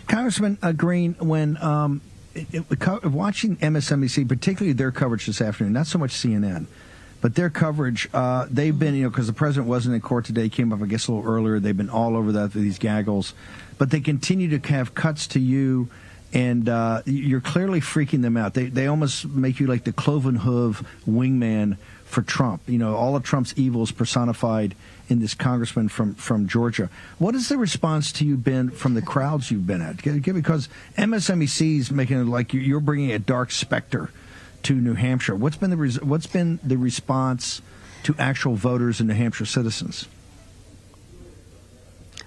Congressman Greene, when watching MSNBC, particularly their coverage this afternoon, not so much CNN, but their coverage, they've been, because the president wasn't in court today, came up, I guess, a little earlier. They've been all over that, these gaggles. But they continue to have cuts to you, and you're clearly freaking them out. They almost make you like the cloven hoof wingman for Trump. All of Trump's evils personified in this congressman from Georgia. What has the response to you been from the crowds you've been at? Because MSNBC's making it like you're bringing a dark specter to New Hampshire. What's been the response to actual voters and New Hampshire citizens?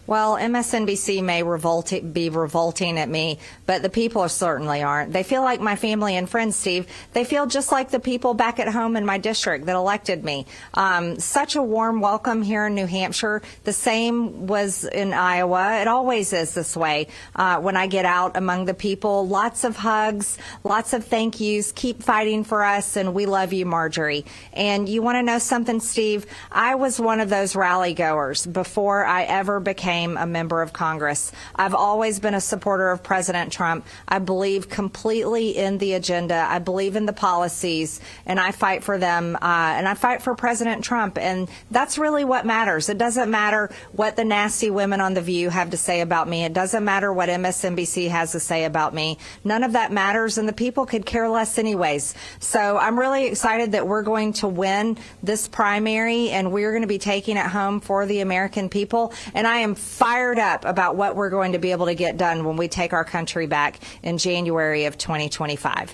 Well, MSNBC may be revolting at me, but the people certainly aren't. They feel like my family and friends, Steve. They feel just like the people back at home in my district that elected me. Such a warm welcome here in New Hampshire. The same was in Iowa. It always is this way when I get out among the people. Lots of hugs, lots of thank yous. Keep fighting for us, and we love you, Marjorie. And you want to know something, Steve? I was one of those rally goers before I ever became a member of Congress. I've always been a supporter of President Trump. I believe completely in the agenda. I believe in the policies, and I fight for them, and I fight for President Trump, and that's really what matters. It doesn't matter what the nasty women on The View have to say about me. It doesn't matter what MSNBC has to say about me. None of that matters, and the people could care less anyways. So I'm really excited that we're going to win this primary, and we're going to be taking it home for the American people, and I am fired up about what we're going to be able to get done when we take our country back in January of 2025.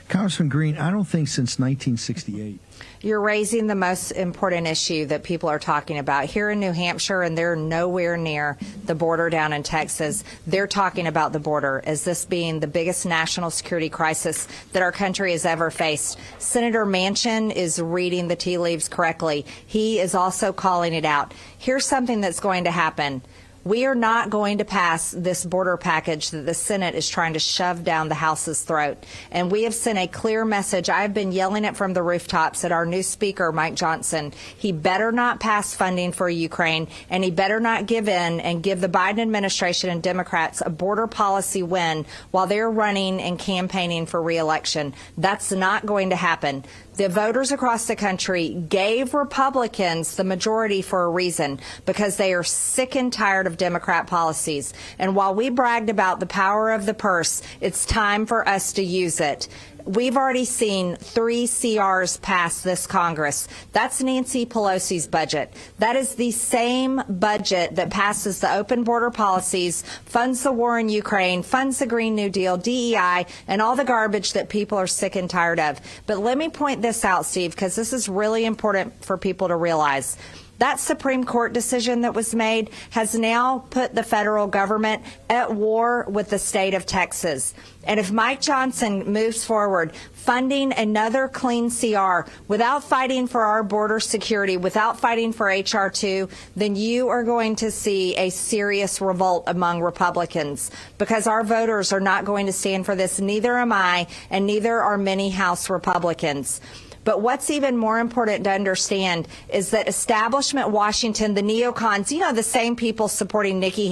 Congressman Greene, I don't think since 1968. You're raising the most important issue that people are talking about here in New Hampshire, and they're nowhere near the border down in Texas. They're talking about the border as this being the biggest national security crisis that our country has ever faced. Senator Manchin is reading the tea leaves correctly. He is also calling it out. Here's something that's going to happen. We are not going to pass this border package that the Senate is trying to shove down the House's throat. And we have sent a clear message. I've been yelling it from the rooftops at our new Speaker, Mike Johnson. He better not pass funding for Ukraine, and he better not give in and give the Biden administration and Democrats a border policy win while they're running and campaigning for re-election. That's not going to happen. The voters across the country gave Republicans the majority for a reason, because they are sick and tired of Democrat policies. And while we bragged about the power of the purse, it's time for us to use it. We've already seen 3 CRs pass this Congress. That's Nancy Pelosi's budget. That is the same budget that passes the open border policies, funds the war in Ukraine, funds the Green New Deal, DEI, and all the garbage that people are sick and tired of. But let me point this out, Steve, because this is really important for people to realize. That Supreme Court decision that was made has now put the federal government at war with the state of Texas. And if Mike Johnson moves forward funding another clean CR without fighting for our border security, without fighting for H.R. 2, then you are going to see a serious revolt among Republicans, because our voters are not going to stand for this. Neither am I, and neither are many House Republicans. But what's even more important to understand is that establishment Washington, the neocons, the same people supporting Nikki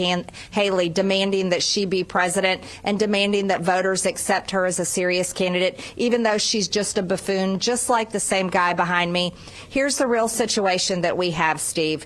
Haley, demanding that she be president and demanding that voters accept her as a serious candidate, even though she's just a buffoon, just like the same guy behind me. Here's the real situation that we have, Steve.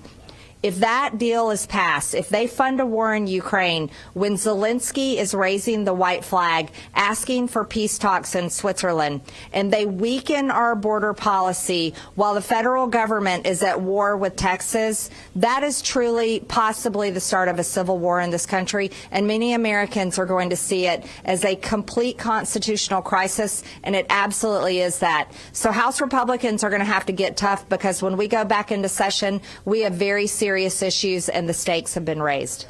If that deal is passed, if they fund a war in Ukraine, when Zelensky is raising the white flag, asking for peace talks in Switzerland, and they weaken our border policy while the federal government is at war with Texas, that is truly possibly the start of a civil war in this country, and many Americans are going to see it as a complete constitutional crisis, and it absolutely is that. So House Republicans are going to have to get tough, because when we go back into session, we have very serious issues, and the stakes have been raised.